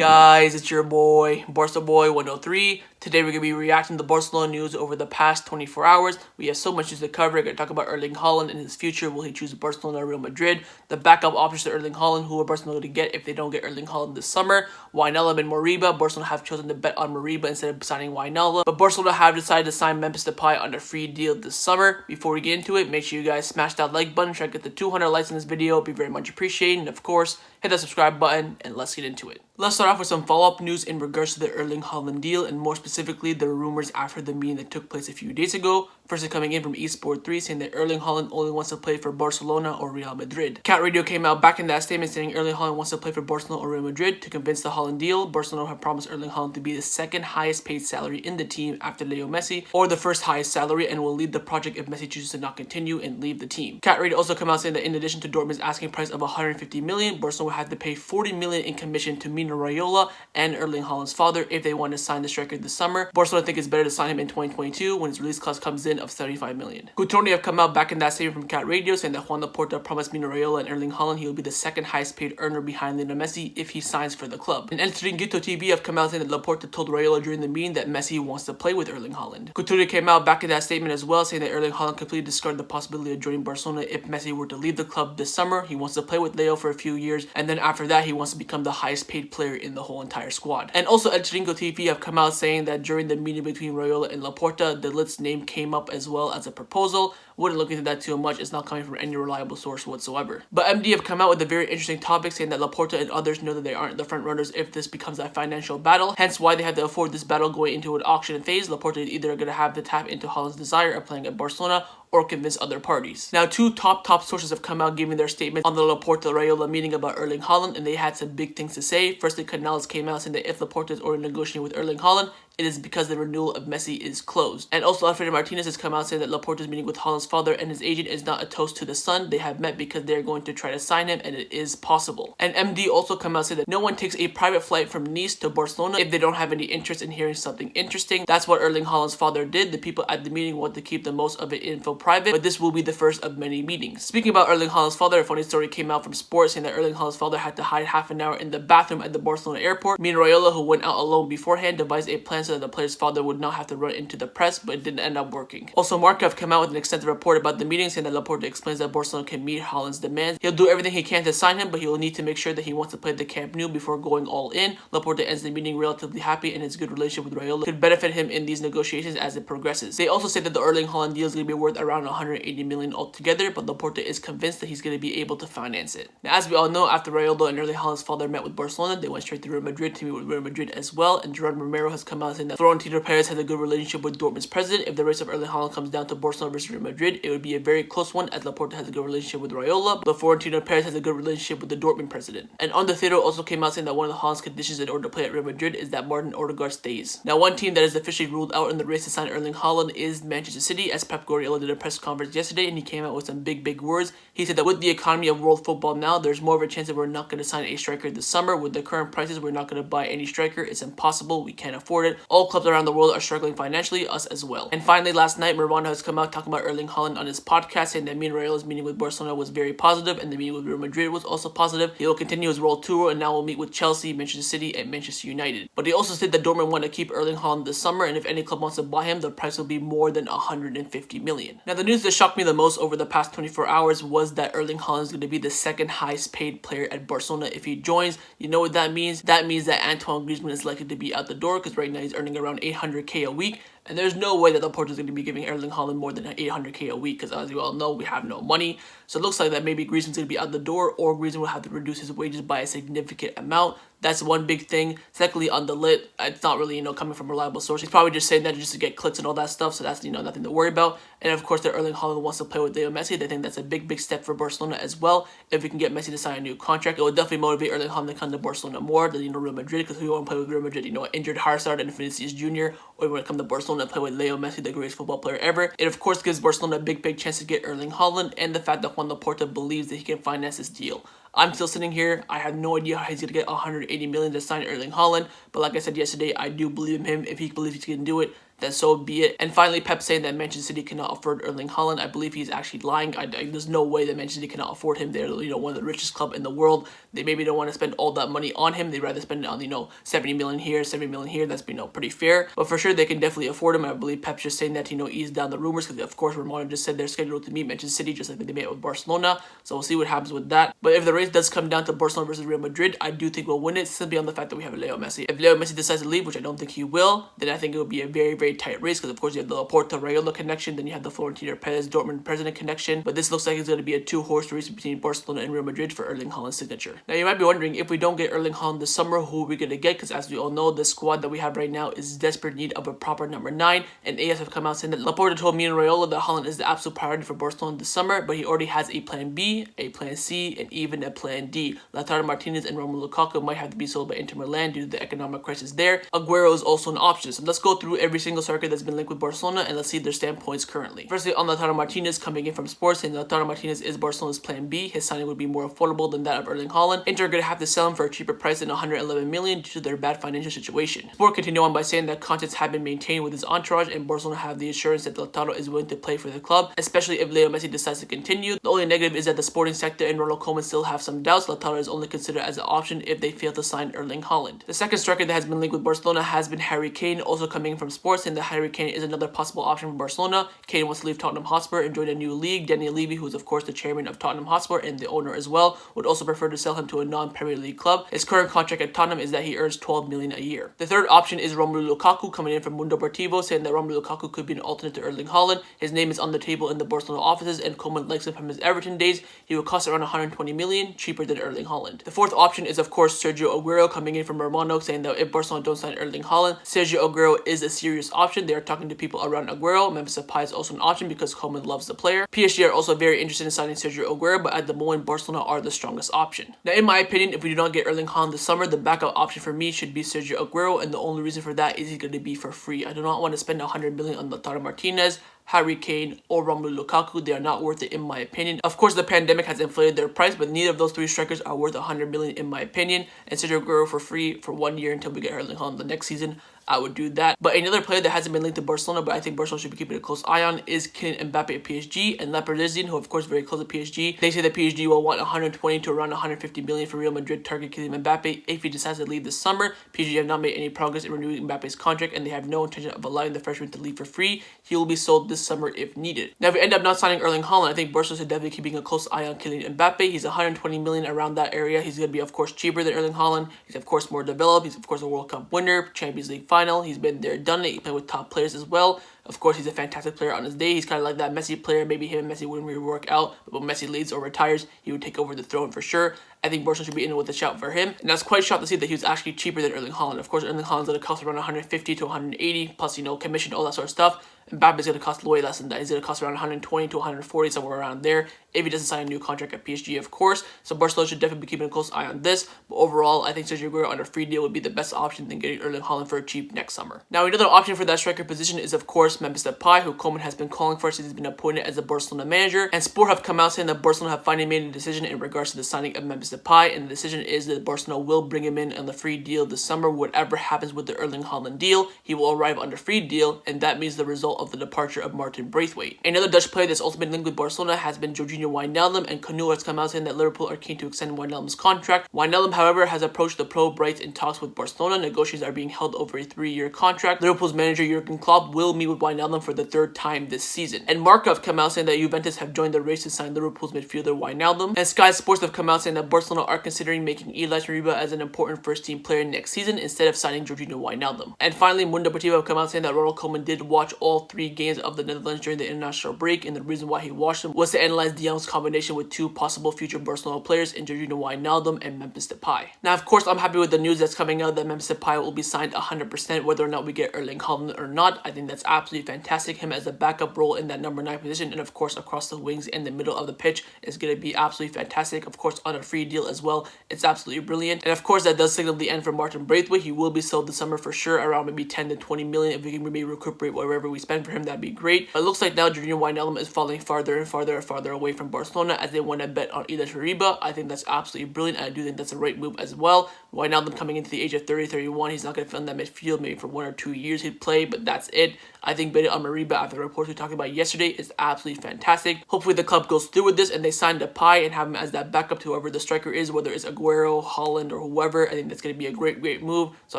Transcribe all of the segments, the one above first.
guys, it's your boy, Barca Boy 103. Today we're going to be reacting to the Barcelona news over the past 24 hours. We have so much news to cover. We're going to talk about Erling Haaland and his future. Will he choose Barcelona or Real Madrid? The backup options to Erling Haaland, who are Barcelona going to get if they don't get Erling Haaland this summer? Wijnaldum and Moriba. Barcelona have chosen to bet on Moriba instead of signing Wijnaldum. But Barcelona have decided to sign Memphis Depay on a free deal this summer. Before we get into it, make sure you guys smash that like button. Try to get the 200 likes on this video. It'd be very much appreciated. And of course, hit that subscribe button and let's get into it. Let's start off with some follow-up news in regards to the Erling Haaland deal, and more specifically the rumors after the meeting that took place a few days ago. First, coming in from eSport 3 saying that Erling Haaland only wants to play for Barcelona or Real Madrid. Cat Radio came out back in that statement saying Erling Haaland wants to play for Barcelona or Real Madrid to convince the Haaland deal. Barcelona have promised Erling Haaland to be the second highest paid salary in the team after Leo Messi, or the first highest salary, and will lead the project if Messi chooses to not continue and leave the team. Cat Radio also came out saying that in addition to Dortmund's asking price of 150 million, Barcelona will have to pay 40 million in commission to Mino Raiola and Erling Haaland's father if they want to sign the striker this summer. Barcelona think it's better to sign him in 2022 when his release clause comes in of 75 million. Coutinho have come out back in that statement from Cat Radio saying that Juan Laporta promised Mino Raiola and Erling Haaland he will be the second highest paid earner behind Lionel Messi if he signs for the club. And El Chiringuito TV have come out saying that Laporta told Raiola during the meeting that Messi wants to play with Erling Haaland. Coutinho came out back in that statement as well saying that Erling Haaland completely discarded the possibility of joining Barcelona if Messi were to leave the club this summer. He wants to play with Leo for a few years, and then after that he wants to become the highest paid player in the whole entire squad. And also El Chiringuito TV have come out saying that during the meeting between Raiola and Laporta, the Lit's name came up as well as a proposal. Wouldn't look into that too much. It's not coming from any reliable source whatsoever. But MD have come out with a very interesting topic saying that Laporta and others know that they aren't the front runners if this becomes a financial battle, hence why they have to afford this battle going into an auction phase. Laporta is either going to have to tap into Haaland's desire of playing at Barcelona or convince other parties. Now, two top sources have come out giving their statement on the Laporta-Raiola meeting about Erling Haaland, and they had some big things to say. Firstly, Canales came out saying that if Laporta is already negotiating with Erling Haaland, it is because the renewal of Messi is closed. And also, Lautaro Martinez has come out saying that Laporta's meeting with Haaland's father and his agent is not a toast to the son. They have met because they're going to try to sign him, and it is possible. And MD also come out saying that no one takes a private flight from Nice to Barcelona if they don't have any interest in hearing something interesting. That's what Erling Haaland's father did. The people at the meeting want to keep the most of it info private, but this will be the first of many meetings. Speaking about Erling Haaland's father, a funny story came out from sports saying that Erling Haaland's father had to hide half an hour in the bathroom at the Barcelona airport. Mino Raiola, who went out alone beforehand, devised a plan so that the player's father would not have to run into the press, but it didn't end up working. Also, Marca have come out with an extensive report about the meeting saying that Laporta explains that Barcelona can meet Haaland's demands. He'll do everything he can to sign him, but he will need to make sure that he wants to play the Camp Nou before going all in. Laporta ends the meeting relatively happy, and his good relationship with Raiola could benefit him in these negotiations as it progresses. They also say that the Erling Haaland deal is going to be worth around 180 million altogether, but Laporta is convinced that he's going to be able to finance it. Now, as we all know, after Raiola and Erling Haaland's father met with Barcelona, they went straight to Real Madrid to meet with Real Madrid as well, and Ronald Romero has come out saying that Florentino Perez has a good relationship with Dortmund's president. If the race of Erling Haaland comes down to Barcelona versus Real Madrid, it would be a very close one, as Laporta has a good relationship with Raiola, but Florentino Perez has a good relationship with the Dortmund president. And Underthero also came out saying that one of the Haaland's conditions in order to play at Real Madrid is that Martin Odegaard stays. Now, one team that is officially ruled out in the race to sign Erling Haaland is Manchester City, as Pep Guardiola did a press conference yesterday, and he came out with some big words. He said that with the economy of world football now, there's more of a chance that we're not going to sign a striker this summer. With the current prices, we're not going to buy any striker. It's impossible. We can't afford it. All clubs around the world are struggling financially, us as well. And finally, last night, Miranda has come out talking about Erling Haaland on his podcast, saying that Mino Raiola's meeting with Barcelona was very positive, and the meeting with Real Madrid was also positive. He will continue his world tour, and now will meet with Chelsea, Manchester City, and Manchester United. But he also said that Dortmund want to keep Erling Haaland this summer, and if any club wants to buy him, the price will be more than 150 million. Now, the news that shocked me the most over the past 24 hours was that Erling Haaland is going to be the second highest paid player at Barcelona if he joins. You know what that means? That means that Antoine Griezmann is likely to be out the door, because right now he's earning around 800k a week. And there's no way that Laporta is going to be giving Erling Haaland more than 800k a week, because as you all know, we have no money. So it looks like that maybe Griezmann's going to be out the door, or Griezmann will have to reduce his wages by a significant amount. That's one big thing. Secondly, on the Lit, it's not really, coming from a reliable source. He's probably just saying that just to get clicks and all that stuff, so that's, nothing to worry about. And of course, that Erling Haaland wants to play with Leo Messi. They think that's a big step for Barcelona as well. If we can get Messi to sign a new contract, it will definitely motivate Erling Haaland to come to Barcelona more than, Real Madrid, because we want to play with Real Madrid, injured Hazard and Vinicius Jr., or we want to come to Barcelona and play with Leo Messi, the greatest football player ever. It of course gives Barcelona a big chance to get Erling Haaland, and the fact that Juan Laporta believes that he can finance this deal. I'm still sitting here. I have no idea how he's going to get 180 million to sign Erling Haaland, but like I said yesterday, I do believe in him. If he believes he can do it, then so be it. And finally, Pep saying that Manchester City cannot afford Erling Haaland. I believe he's actually lying. There's no way that Manchester City cannot afford him. They're, one of the richest club in the world. They maybe don't want to spend all that money on him. They'd rather spend it on, 70 million here, 70 million here. That's, pretty fair. But for sure, they can definitely afford him. I believe Pep's just saying that, ease down the rumors, because of course, Romano just said they're scheduled to meet Manchester City, just like they made with Barcelona. So we'll see what happens with that. But if the race does come down to Barcelona versus Real Madrid, I do think we'll win it, simply on the fact that we have Leo Messi. If Leo Messi decides to leave, which I don't think he will, then I think it will be a very, very tight race, because of course you have the Laporta Raiola connection, then you have the Florentino Perez Dortmund president connection. But this looks like it's going to be a two-horse race between Barcelona and Real Madrid for Erling Haaland's signature. Now you might be wondering, if we don't get Erling Haaland this summer, who are we going to get? Because as we all know, the squad that we have right now is desperate need of a proper number 9, and AS have come out saying that Laporta told me and Raiola that Haaland is the absolute priority for Barcelona this summer, but he already has a plan B, a plan C, and even a plan D. Lautaro Martinez and Romelu Lukaku might have to be sold by Inter Milan due to the economic crisis there. Aguero is also an option. So let's go through every single striker that's been linked with Barcelona, and let's see their standpoints currently. Firstly, on Lautaro Martinez, coming in from Sports, saying Lautaro Martinez is Barcelona's plan B. His signing would be more affordable than that of Erling Haaland. Inter are going to have to sell him for a cheaper price than 111 million due to their bad financial situation. Sport continue on by saying that contacts have been maintained with his entourage, and Barcelona have the assurance that Lautaro is willing to play for the club, especially if Leo Messi decides to continue. The only negative is that the sporting sector and Ronald Koeman still have some doubts. Lautaro is only considered as an option if they fail to sign Erling Haaland. The second striker that has been linked with Barcelona has been Harry Kane, also coming from Sports, and that Harry Kane is another possible option for Barcelona. Kane wants to leave Tottenham Hotspur and join a new league. Daniel Levy, who is of course the chairman of Tottenham Hotspur and the owner as well, would also prefer to sell him to a non-Premier League club. His current contract at Tottenham is that he earns 12 million a year. The third option is Romelu Lukaku, coming in from Mundo Deportivo, saying that Romelu Lukaku could be an alternate to Erling Haaland. His name is on the table in the Barcelona offices, and Koeman likes him from his Everton days. He would cost around 120 million, cheaper than Erling Haaland. The fourth option is of course Sergio Aguero, coming in from Romano, saying that if Barcelona don't sign Erling Haaland, Sergio Aguero is a serious option. They are talking to people around Aguero. Memphis Depay is also an option because Koeman loves the player. PSG are also very interested in signing Sergio Aguero, but at the moment Barcelona are the strongest option. Now in my opinion, if we do not get Erling Haaland this summer, the backup option for me should be Sergio Aguero, and the only reason for that is he's going to be for free. I do not want to spend 100 million on Lautaro Martinez, Harry Kane, or Romelu Lukaku. They are not worth it in my opinion. Of course, the pandemic has inflated their price, but neither of those three strikers are worth 100 million in my opinion. And Sergio Aguero for free for 1 year until we get Erling Haaland the next season, I would do that. But another player that hasn't been linked to Barcelona, but I think Barcelona should be keeping a close eye on, is Kylian Mbappe at PSG and Laporta, who of course very close to PSG. They say that PSG will want 120 to around 150 million for Real Madrid target Kylian Mbappe if he decides to leave this summer. PSG have not made any progress in renewing Mbappe's contract, and they have no intention of allowing the freshman to leave for free. He will be sold this summer if needed. Now, if we end up not signing Erling Haaland, I think Barcelona should definitely keeping a close eye on Kylian Mbappe. He's 120 million around that area. He's going to be of course cheaper than Erling Haaland. He's of course more developed. He's of course a World Cup winner, Champions League final. He's been there, done it. He played with top players as well. Of course, he's a fantastic player on his day. He's kind of like that Messi player. Maybe him and Messi wouldn't really work out, but when Messi leaves or retires, he would take over the throne for sure. I think Barcelona should be in with a shout for him. And I was quite shocked to see that he was actually cheaper than Erling Haaland. Of course, Erling Haaland's going to cost around 150 to 180, plus, commission, all that sort of stuff. Mbappe is going to cost way less than that. He's going to cost around 120 to 140, somewhere around there, if he doesn't sign a new contract at PSG, of course. So Barcelona should definitely be keeping a close eye on this. But overall, I think Sergio Aguero on a free deal would be the best option than getting Erling Haaland for a cheap next summer. Now, another option for that striker position is, of course, Memphis Depay, who Koeman has been calling for since he's been appointed as the Barcelona manager. And Sport have come out saying that Barcelona have finally made a decision in regards to the signing of Memphis Depay, and the decision is that Barcelona will bring him in on the free deal this summer. Whatever happens with the Erling Haaland deal, he will arrive on the free deal, and that means the result of the departure of Martin Braithwaite. Another Dutch player that's also been linked with Barcelona has been Jorginho Wijnaldum, and Canoe has come out saying that Liverpool are keen to extend Wijnaldum's contract. Wijnaldum, however, has approached the pro Brights in talks with Barcelona. Negotiations are being held over a 3-year contract. Liverpool's manager Jurgen Klopp will meet with Wijnaldum for the 3rd time this season. And Marca have come out saying that Juventus have joined the race to sign Liverpool's midfielder Wijnaldum. And Sky Sports have come out saying that Barcelona are considering making Illaix Moriba as an important first-team player next season instead of signing Jorginho Wijnaldum. And finally, Mundo Deportivo have come out saying that Ronald Koeman did watch all 3 games of the Netherlands during the international break, and the reason why he watched them was to analyze De Jong's combination with 2 possible future Barcelona players in Jorginho Wijnaldum and Memphis Depay. Now, of course, I'm happy with the news that's coming out that Memphis Depay will be signed 100%, whether or not we get Erling Haaland or not. I think that's absolutely absolutely fantastic. Him as a backup role in that number 9 position, and of course across the wings and the middle of the pitch is going to be absolutely fantastic. Of course on a free deal as well, it's absolutely brilliant. And of course that does signal the end for Martin Braithwaite. He will be sold this summer for sure, around maybe 10 to 20 million. If we can maybe recuperate whatever we spend for him, that'd be great. But it looks like now Wijnaldum is falling farther and farther away from Barcelona as they want to bet on Illaix Moriba. I think that's absolutely brilliant. I do think that's a right move as well. Wijnaldum coming into the age of 30, 31, he's not going to fill in that midfield. Maybe for 1 or 2 years he'd play, but that's it. I think betting on Moriba after the reports we talked about yesterday is absolutely fantastic. Hopefully the club goes through with this and they sign Depay and have him as that backup to whoever the striker is, whether it's Aguero, Haaland, or whoever. I think that's going to be a great move. So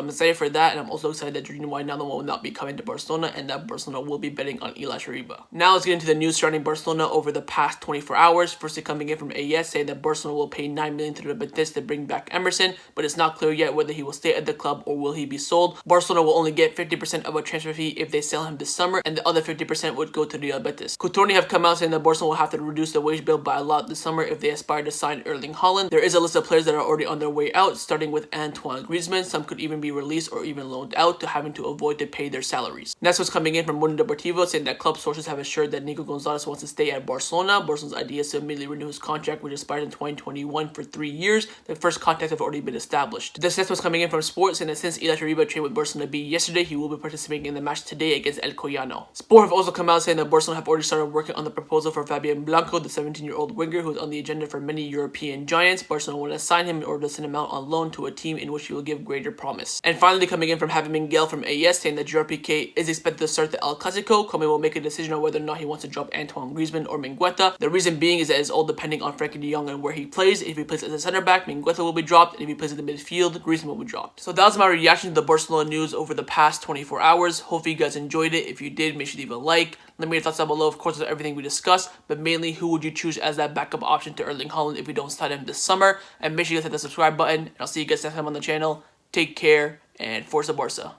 I'm excited for that, and I'm also excited that Wijnaldum will not be coming to Barcelona and that Barcelona will be betting on Illaix Moriba. Now let's get into the news surrounding Barcelona over the past 24 hours. Firstly, coming in from AS saying that Barcelona will pay 9 million to the Betis to bring back Emerson, but it's not clear yet whether he will stay at the club or will he be sold. Barcelona will only get 50% of a transfer fee if they sell him this summer, and the other 50% would go to Real Betis. Coutoni have come out saying that Barcelona will have to reduce the wage bill by a lot this summer if they aspire to sign Erling Haaland. There is a list of players that are already on their way out, starting with Antoine Griezmann. Some could even be released or even loaned out to having to avoid to pay their salaries. Next was coming in from Mundo Deportivo saying that club sources have assured that Nico Gonzalez wants to stay at Barcelona. Barcelona's idea is to immediately renew his contract, which expires in 2021 for 3 years. The first contacts have already been established. This next was coming in from Sport saying that since Illaix Moriba trained with Barcelona B yesterday, he will be participating in the match today against El Collano. Sport have also come out saying that Barcelona have already started working on the proposal for Fabian Blanco, the 17-year-old winger who is on the agenda for many European giants. Barcelona want to sign him in order to send him out on loan to a team in which he will give greater promise. And finally, coming in from Javi Miguel from AS saying that Gerard Piqué is expected to start the El Clasico. Koeman will make a decision on whether or not he wants to drop Antoine Griezmann or Mingueza. The reason being is that it's all depending on Frenkie de Jong and where he plays. If he plays as a center back, Mingueza will be dropped, and if he plays in the midfield, Griezmann will be dropped. So that was my reaction to the Barcelona news over the past 24 hours. Hopefully you guys enjoyed it. If you did, make sure to leave a like. Let me know your thoughts down below, of course, with everything we discussed, but mainly who would you choose as that backup option to Erling Haaland if we don't start him this summer. And make sure you guys hit the subscribe button, and I'll see you guys next time on the channel. Take care, and Forza Barca.